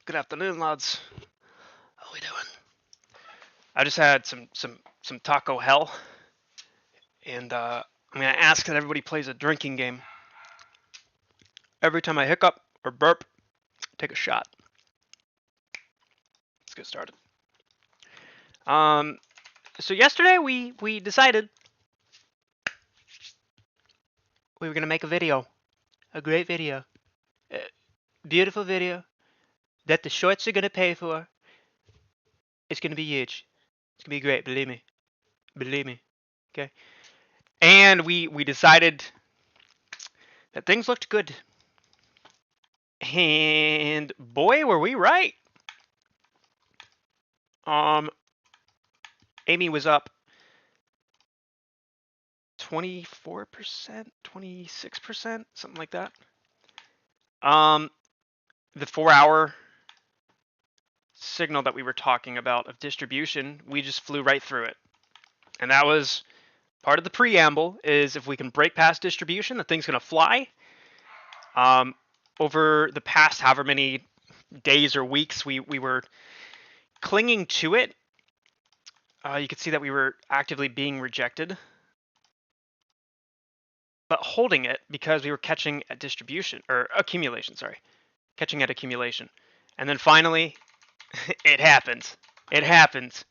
Good afternoon, lads. How we doing? I just had some taco hell, and I'm gonna ask that everybody plays a drinking game. Every time I hiccup or burp, take a shot. Let's get started. So yesterday we decided we were gonna make a video, a great video, a beautiful video that the shorts are gonna pay for. It's gonna be huge. It's gonna be great. Believe me. Believe me. Okay. And we decided that things looked good. And boy, were we right. Amy was up 24%, 26%, something like that. The 4-hour signal that we were talking about of distribution, we just flew right through it. And that was part of the preamble, is if we can break past distribution, the thing's going to fly. Over the past however many days or weeks we were clinging to it. You could see that we were actively being rejected, but holding it because we were catching at distribution, or accumulation, sorry. Catching at accumulation. And then finally, it happened. It happened.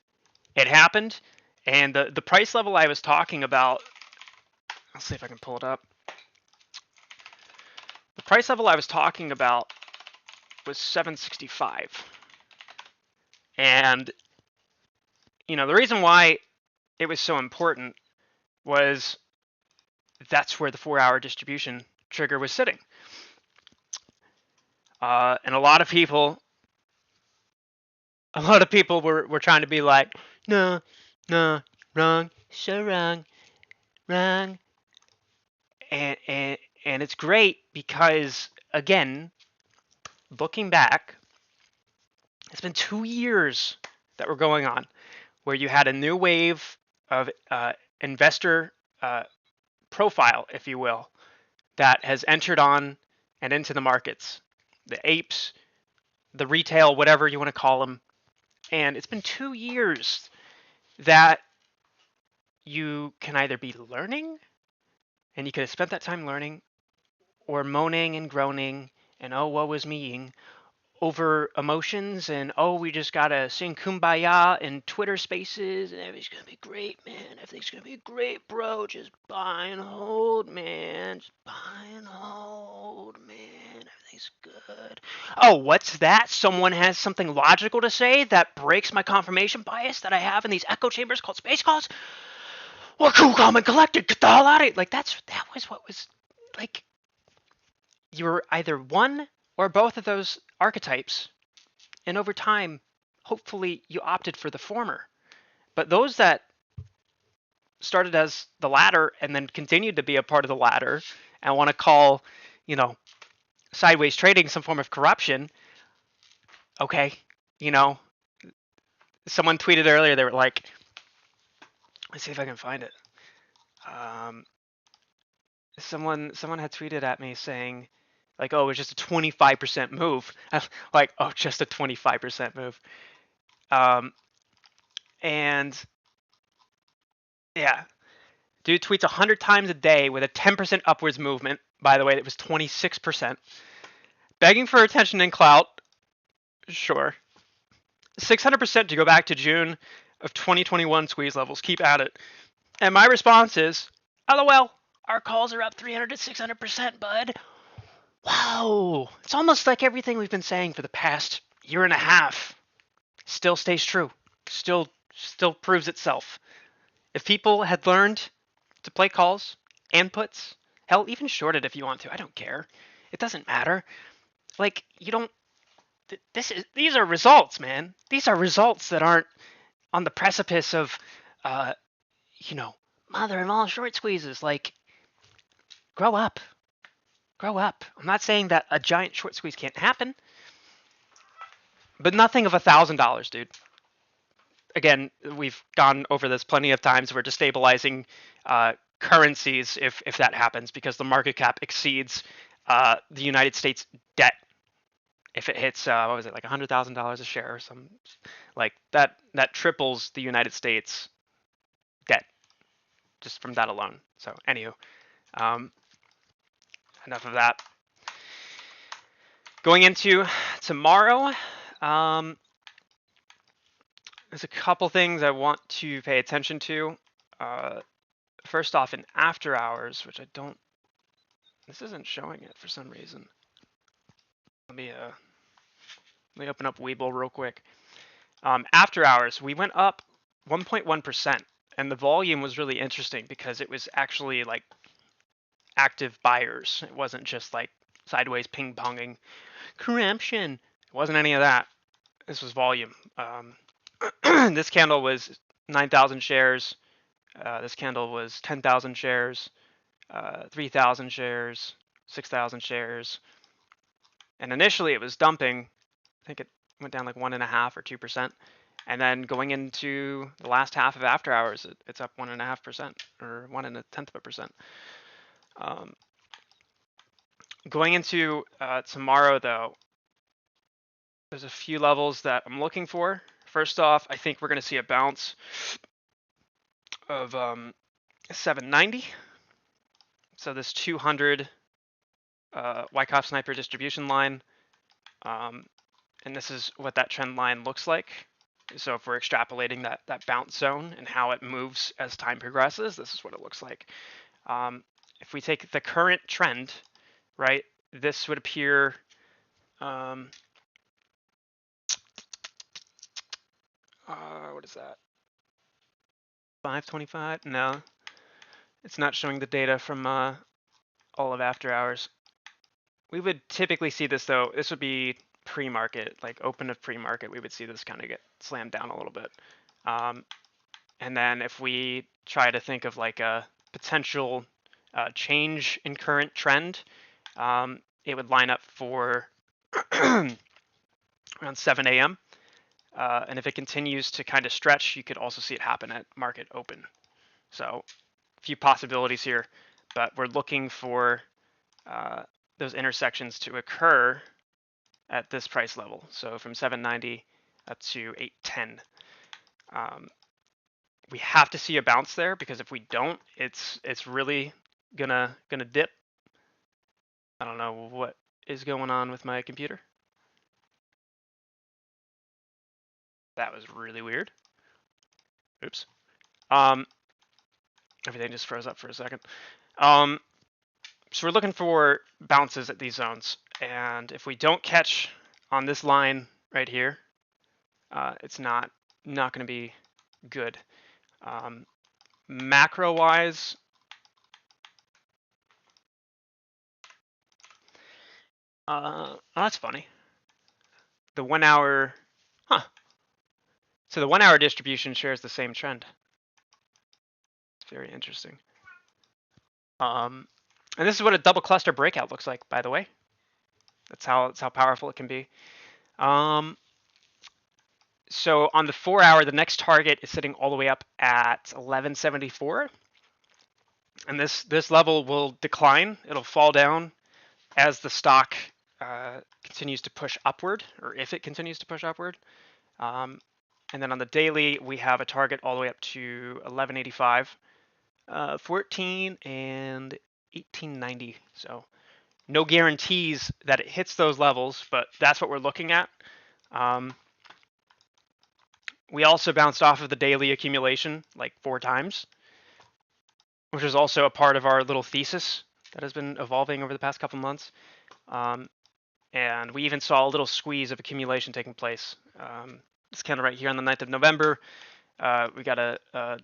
It happened. And the price level I was talking about, I'll see if I can pull it up. The price level I was talking about was 765. And, you know, the reason why it was so important was that's where the 4-hour distribution trigger was sitting. And a lot of people were trying to be like, no, wrong, so wrong. And it's great because, again, looking back, it's been 2 years that were going on where you had a new wave of investor profile, if you will, that has entered on and into the markets. The apes, the retail, whatever you want to call them. And it's been 2 years that you can either be learning, and you could have spent that time learning, or moaning and groaning and oh, woe is me-ing over emotions and oh, we just gotta sing kumbaya in Twitter spaces and everything's gonna be great, man. Everything's gonna be great, bro. Just buy and hold, man. Just buy and hold, man. Everything's good. Oh, what's that? Someone has something logical to say that breaks my confirmation bias that I have in these echo chambers called space calls? Well, cool, calm, and collected. Get the hell out of it. Like, that was what was, like, you were either one or both of those archetypes. And over time, hopefully you opted for the former. But those that started as the latter and then continued to be a part of the latter and want to call, you know, sideways trading some form of corruption, okay, you know, someone tweeted earlier, they were like, let's see if I can find it. Someone had tweeted at me saying, like, oh, it was just a 25% move. Like, oh, just a 25% move. And yeah, dude tweets 100 times a day with a 10% upwards movement. By the way, it was 26%. Begging for attention and clout, sure. 600% to go back to June of 2021 squeeze levels. Keep at it. And my response is, LOL, our calls are up 300 to 600%, bud. Wow. It's almost like everything we've been saying for the past year and a half still stays true. Still proves itself. If people had learned to play calls and puts, hell, even short it if you want to. I don't care. It doesn't matter. Like, you don't. These are results, man. These are results that aren't on the precipice of, you know, mother-in-law short squeezes. Like, grow up. Grow up. I'm not saying that a giant short squeeze can't happen, but nothing of $1,000, dude. Again, we've gone over this plenty of times. We're destabilizing currencies if that happens because the market cap exceeds the United States debt. if it hits what was it, like $100,000 a share or some like that triples the United States debt just from that alone. So anywho, um, enough of that. Going into tomorrow, there's a couple things I want to pay attention to. First off, in after hours, which I don't, this isn't showing it for some reason. Let me open up Webull real quick. After hours, we went up 1.1%, and the volume was really interesting because it was actually like active buyers. It wasn't just like sideways ping-ponging corruption. It wasn't any of that. This was volume. This candle was 9,000 shares. This candle was 10,000 shares, 3,000 shares, 6,000 shares. And initially it was dumping. I think it went down like 1.5% or 2%. And then going into the last half of after hours, it's up 1.5% or 1.1%. Going into tomorrow, though, there's a few levels that I'm looking for. First off, I think we're going to see a bounce of 790. So this 200 Wyckoff Sniper distribution line, and this is what that trend line looks like. So if we're extrapolating that bounce zone and how it moves as time progresses, this is what it looks like. If we take the current trend, right, this would appear what is that? 525? No, it's not showing the data from all of after hours. We would typically see this though. This would be pre-market, like open of pre-market. We would see this kind of get slammed down a little bit. And then if we try to think of like a potential change in current trend, it would line up for around 7 a.m. And if it continues to kind of stretch, you could also see it happen at market open. So a few possibilities here, but we're looking for those intersections to occur at this price level. So from 790 up to 810. We have to see a bounce there because if we don't, it's really gonna dip. I don't know what is going on with my computer. That was really weird. Oops. Everything just froze up for a second. So we're looking for bounces at these zones, and if we don't catch on this line right here, it's not going to be good. Macro-wise, oh, that's funny. The 1 hour, So the 1 hour distribution shares the same trend. It's very interesting. And this is what a double cluster breakout looks like, by the way. That's how powerful it can be. So on the 4 hour, the next target is sitting all the way up at 1174. And this level will decline. It'll fall down as the stock continues to push upward, or if it continues to push upward. And then on the daily, we have a target all the way up to 1185, 14, and 1890. So no guarantees that it hits those levels, but that's what we're looking at. We also bounced off of the daily accumulation like 4 times, which is also a part of our little thesis that has been evolving over the past couple months. And we even saw a little squeeze of accumulation taking place. This candle right here on the 9th of November, we got a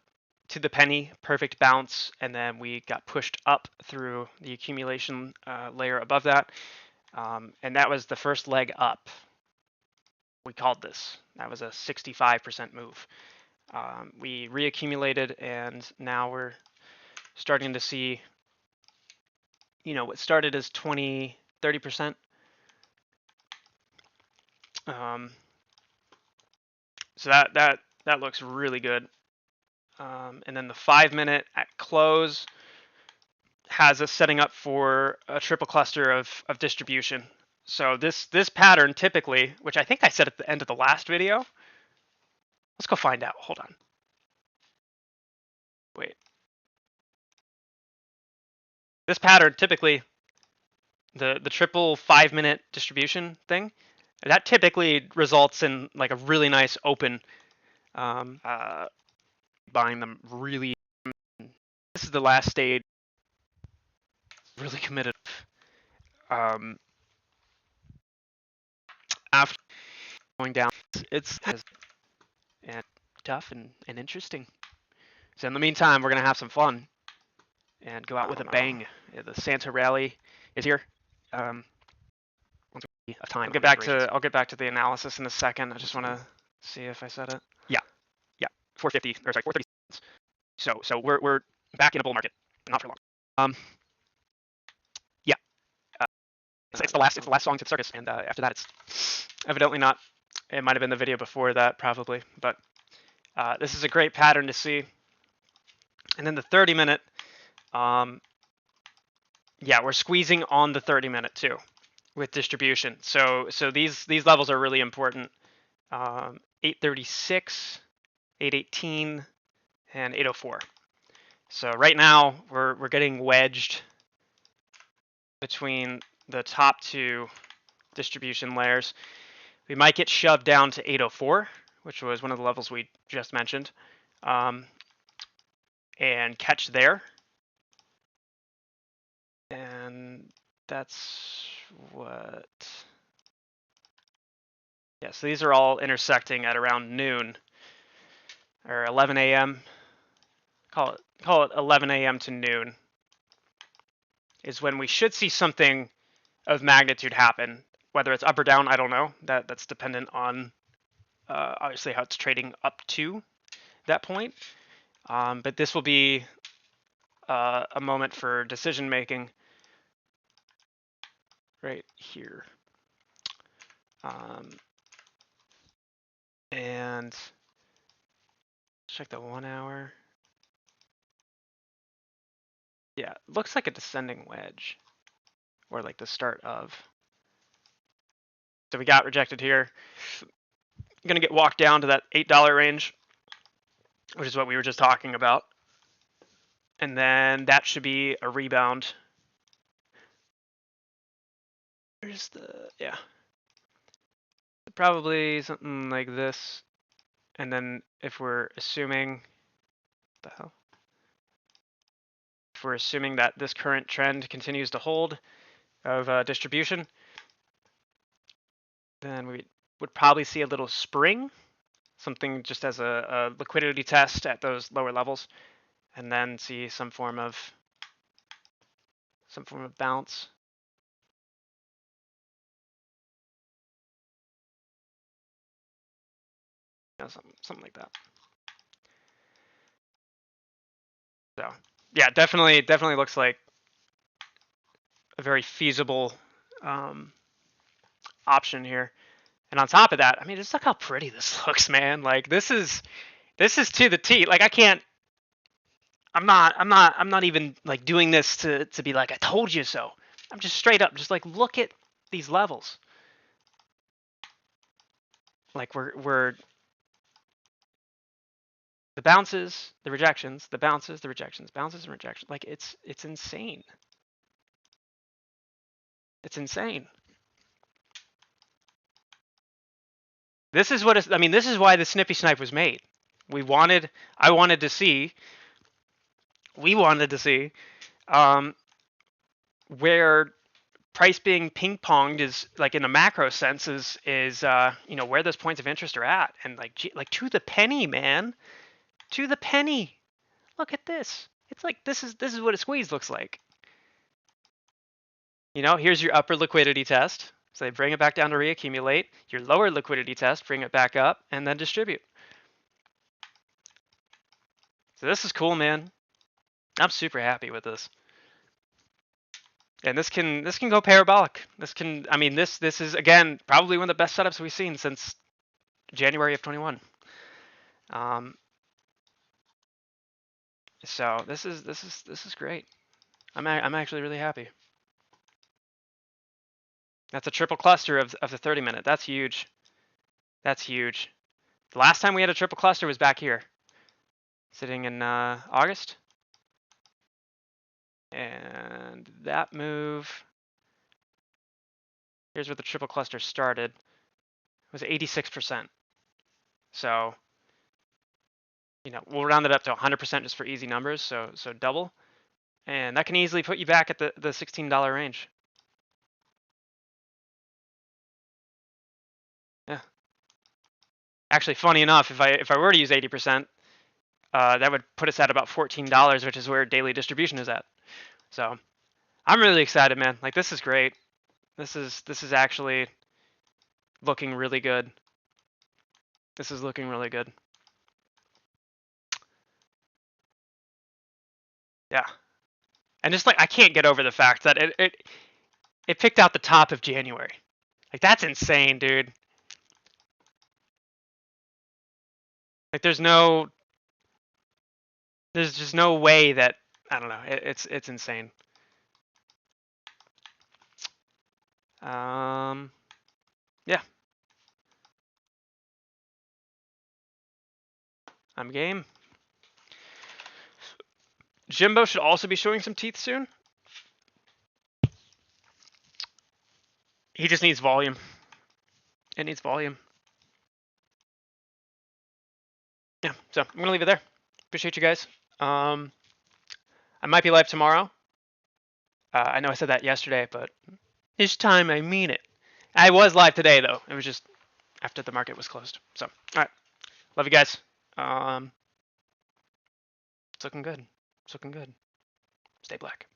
to the penny perfect bounce, and then we got pushed up through the accumulation layer above that. And that was the first leg up. We called this. That was a 65% move. We reaccumulated, and now we're starting to see, what started as 20, 30%. So that looks really good. And then the 5-minute at close has us setting up for a triple cluster of distribution. So this pattern typically, which I think I said at the end of the last video, let's go find out. Hold on. Wait. This pattern typically, the triple 5-minute distribution thing, that typically results in like a really nice open. Buying them really. This is the last stage. Really committed. After going down, it's and tough and interesting. So in the meantime, we're gonna have some fun and go out with a bang. The Santa rally is here. Once we have time. I'll get back to the analysis in a second. I just want to see if I said it. Yeah, 450 or sorry 430. So we're back in a bull market, but not for long. Yeah, it's the last song to the circus, and after that it's evidently not. It might have been the video before that probably, but this is a great pattern to see. And then the 30-minute, yeah, we're squeezing on the 30-minute too with distribution. So these levels are really important. 836, 818, and 804. So right now we're getting wedged between the top two distribution layers. We might get shoved down to 804, which was one of the levels we just mentioned, and catch there. And that's what. Yeah, so these are all intersecting at around noon or 11 a.m. Call it 11 a.m. to noon is when we should see something of magnitude happen. Whether it's up or down, I don't know. That's dependent on obviously how it's trading up to that point. But this will be a moment for decision making right here. And check the 1 hour. Yeah, looks like a descending wedge, or like the start of. So we got rejected here. Gonna get walked down to that $8 range, which is what we were just talking about. And then that should be a rebound. Where's the, yeah. Probably something like this. And then if we're assuming, what the hell? If we're assuming that this current trend continues to hold of distribution, then we would probably see a little spring, something just as a liquidity test at those lower levels, and then see some form of bounce. You know, something like that. So yeah, definitely looks like a very feasible option here. And on top of that, I mean, just look how pretty this looks, man. Like this is to the T. Like I'm not even like doing this to be like I told you so. I'm just straight up, just like look at these levels. Like we're the bounces, the rejections, the bounces, the rejections, bounces and rejections. Like it's insane. It's insane. This is what I mean. This is why the Snippy Snipe was made. We wanted to see where price being ping ponged is like in a macro sense is you know where those points of interest are at, and like to the penny, man, to the penny. Look at this. It's like this is what a squeeze looks like. You know, here's your upper liquidity test. So they bring it back down to reaccumulate. Your lower liquidity test, bring it back up, and then distribute. So this is cool, man. I'm super happy with this. And this can go parabolic. This can, I mean, this is again probably one of the best setups we've seen since January of 21. So this is great. I'm actually really happy. That's a triple cluster of the 30-minute. That's huge. That's huge. The last time we had a triple cluster was back here, sitting in August. And that move, here's where the triple cluster started, was 86%. So, you know, we'll round it up to 100% just for easy numbers, so double. And that can easily put you back at the $16 range. Yeah. Actually, funny enough, if I were to use 80%, that would put us at about $14, which is where daily distribution is at. So I'm really excited, man. Like, this is great. This is actually looking really good. This is looking really good. Yeah. And just like, I can't get over the fact that it picked out the top of January. Like, that's insane, dude. Like, there's just no way that, I don't know. It's insane. Yeah. I'm game. Jimbo should also be showing some teeth soon. He just needs volume. It needs volume. Yeah, so I'm gonna leave it there. Appreciate you guys. I might be live tomorrow. I know I said that yesterday, but this time I mean it. I was live today though. It was just after the market was closed. So, all right. Love you guys. It's looking good. It's looking good. Stay black.